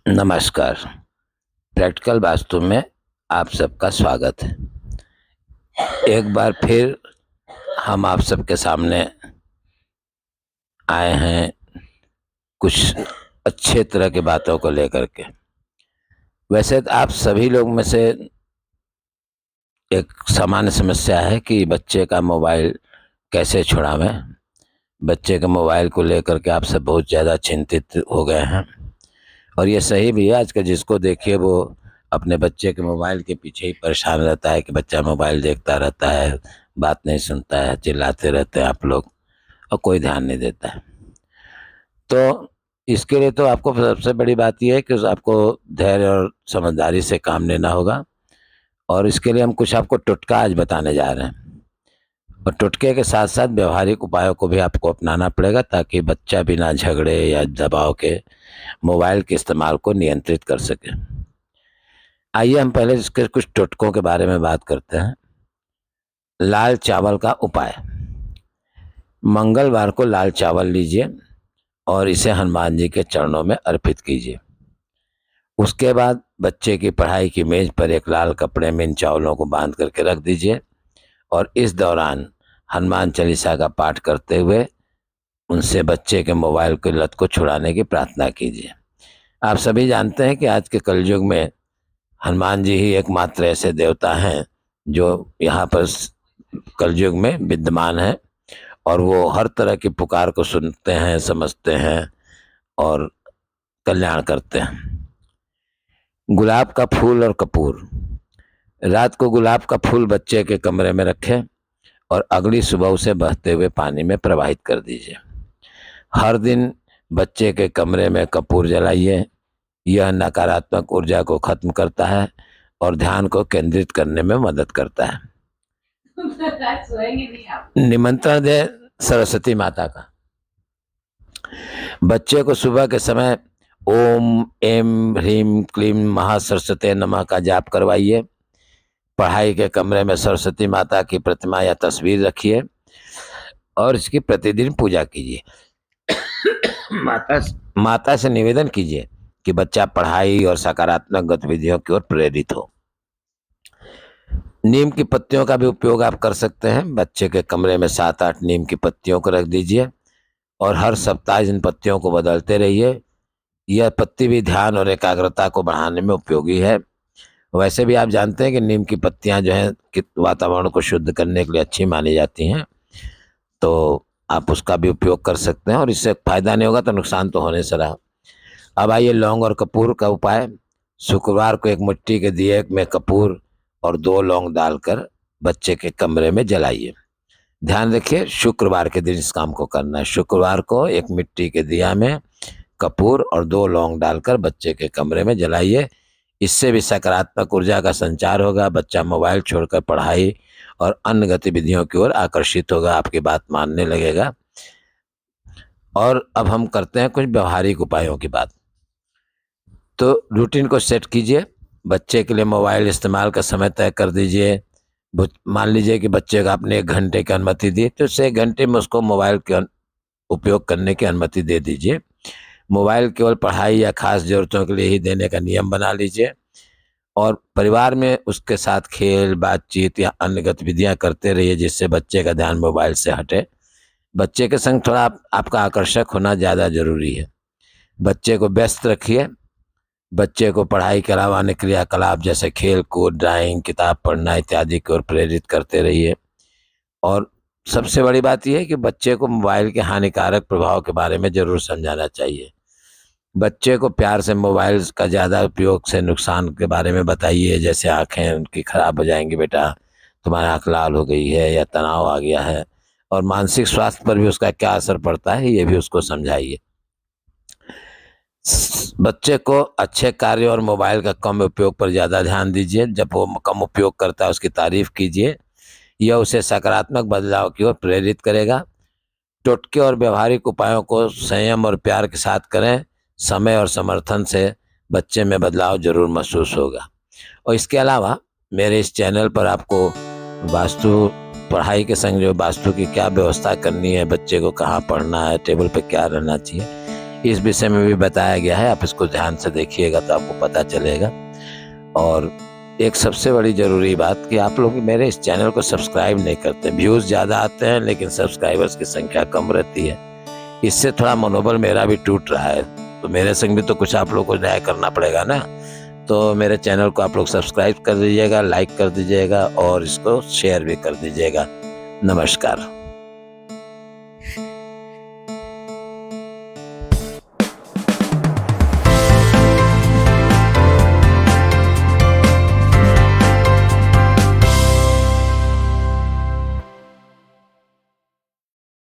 नमस्कार। प्रैक्टिकल वास्तु में आप सबका स्वागत है। एक बार फिर हम आप सबके सामने आए हैं कुछ अच्छे तरह की बातों को लेकर के। वैसे तो आप सभी लोग में से एक सामान्य समस्या है कि बच्चे का मोबाइल कैसे छुड़ावें। बच्चे के मोबाइल को लेकर के आप सब बहुत ज़्यादा चिंतित हो गए हैं और ये सही भी है। आज का जिसको देखिए वो अपने बच्चे के मोबाइल के पीछे ही परेशान रहता है कि बच्चा मोबाइल देखता रहता है, बात नहीं सुनता है, चिल्लाते रहते हैं आप लोग और कोई ध्यान नहीं देता है। तो इसके लिए तो आपको सबसे बड़ी बात ये है कि आपको धैर्य और समझदारी से काम लेना होगा और इसके लिए हम कुछ आपको टुटका आज बताने जा रहे हैं और टुटके के साथ साथ व्यवहारिक उपायों को भी आपको अपनाना पड़ेगा ताकि बच्चा बिना झगड़े या दबाव के मोबाइल के इस्तेमाल को नियंत्रित कर सके। आइए हम पहले इसके कुछ टुटकों के बारे में बात करते हैं। लाल चावल का उपाय। मंगलवार को लाल चावल लीजिए और इसे हनुमान जी के चरणों में अर्पित कीजिए। उसके बाद बच्चे की पढ़ाई की मेज पर एक लाल कपड़े में इन चावलों को बांध करके रख दीजिए और इस दौरान हनुमान चालीसा का पाठ करते हुए उनसे बच्चे के मोबाइल की लत को छुड़ाने की प्रार्थना कीजिए। आप सभी जानते हैं कि आज के कलयुग में हनुमान जी ही एकमात्र ऐसे देवता हैं जो यहाँ पर कलयुग में विद्यमान है और वो हर तरह की पुकार को सुनते हैं, समझते हैं और कल्याण करते हैं। गुलाब का फूल और कपूर। रात को गुलाब का फूल बच्चे के कमरे में रखें और अगली सुबह उसे बहते हुए पानी में प्रवाहित कर दीजिए। हर दिन बच्चे के कमरे में कपूर जलाइए। यह नकारात्मक ऊर्जा को खत्म करता है और ध्यान को केंद्रित करने में मदद करता है। निमंत्रण दे सरस्वती माता का। बच्चे को सुबह के समय ओम एम ह्रीम क्लीम महासरस्वती नमः का जाप करवाइए। पढ़ाई के कमरे में सरस्वती माता की प्रतिमा या तस्वीर रखिए और इसकी प्रतिदिन पूजा कीजिए। माता से निवेदन कीजिए कि बच्चा पढ़ाई और सकारात्मक गतिविधियों की ओर प्रेरित हो। नीम की पत्तियों का भी उपयोग आप कर सकते हैं। बच्चे के कमरे में 7-8 नीम की पत्तियों को रख दीजिए और हर सप्ताह इन पत्तियों को बदलते रहिए। यह पत्ती भी ध्यान और एकाग्रता को बढ़ाने में उपयोगी है। वैसे भी आप जानते हैं कि नीम की पत्तियां जो हैं वातावरण को शुद्ध करने के लिए अच्छी मानी जाती हैं, तो आप उसका भी उपयोग कर सकते हैं और इससे फायदा नहीं होगा तो नुकसान तो होने से रहा। अब आइए लौंग और कपूर का उपाय। शुक्रवार को एक मिट्टी के दिए में कपूर और 2 लौंग डालकर बच्चे के कमरे में जलाइए। ध्यान रखिए शुक्रवार के दिन इस काम को करना है। शुक्रवार को एक मिट्टी के दिया में कपूर और 2 लौंग डालकर बच्चे के कमरे में जलाइए। इससे भी सकारात्मक ऊर्जा का संचार होगा। बच्चा मोबाइल छोड़कर पढ़ाई और अन्य गतिविधियों की ओर आकर्षित होगा, आपकी बात मानने लगेगा। और अब हम करते हैं कुछ व्यवहारिक उपायों की बात। तो रूटीन को सेट कीजिए। बच्चे के लिए मोबाइल इस्तेमाल का समय तय कर दीजिए। मान लीजिए कि बच्चे को आपने 1 घंटे की अनुमति दी तो उसे 1 घंटे में उसको मोबाइल के उपयोग करने की अनुमति दे दीजिए। मोबाइल केवल पढ़ाई या खास जरूरतों के लिए ही देने का नियम बना लीजिए और परिवार में उसके साथ खेल, बातचीत या अन्य गतिविधियां करते रहिए जिससे बच्चे का ध्यान मोबाइल से हटे। बच्चे के संग थोड़ा आपका आकर्षक होना ज़्यादा जरूरी है। बच्चे को व्यस्त रखिए। बच्चे को पढ़ाई के अलावा अन्य क्रियाकलाप जैसे खेल कूद, ड्राइंग, किताब पढ़ना इत्यादि की ओर प्रेरित करते रहिए। और सबसे बड़ी बात यह है कि बच्चे को मोबाइल के हानिकारक प्रभाव के बारे में जरूर समझाना चाहिए। बच्चे को प्यार से मोबाइल का ज़्यादा उपयोग से नुकसान के बारे में बताइए, जैसे आंखें उनकी खराब हो जाएंगी, बेटा तुम्हारी आंख लाल हो गई है या तनाव आ गया है, और मानसिक स्वास्थ्य पर भी उसका क्या असर पड़ता है ये भी उसको समझाइए। बच्चे को अच्छे कार्य और मोबाइल का कम उपयोग पर ज़्यादा ध्यान दीजिए। जब वो कम उपयोग करता है उसकी तारीफ कीजिए। यह उसे सकारात्मक बदलाव की ओर प्रेरित करेगा। टोटके और व्यवहारिक उपायों को संयम और प्यार के साथ करें। समय और समर्थन से बच्चे में बदलाव जरूर महसूस होगा। और इसके अलावा मेरे इस चैनल पर आपको वास्तु पढ़ाई के संग जो वास्तु की क्या व्यवस्था करनी है, बच्चे को कहाँ पढ़ना है, टेबल पे क्या रहना चाहिए, इस विषय में भी बताया गया है। आप इसको ध्यान से देखिएगा तो आपको पता चलेगा। और एक सबसे बड़ी ज़रूरी बात कि आप लोग मेरे इस चैनल को सब्सक्राइब नहीं करते। व्यूज़ ज़्यादा आते हैं लेकिन सब्सक्राइबर्स की संख्या कम रहती है। इससे थोड़ा मनोबल मेरा भी टूट रहा है। तो मेरे संग भी तो कुछ आप लोग को न्याय करना पड़ेगा ना। तो मेरे चैनल को आप लोग सब्सक्राइब कर दीजिएगा, लाइक कर दीजिएगा और इसको शेयर भी कर दीजिएगा। नमस्कार।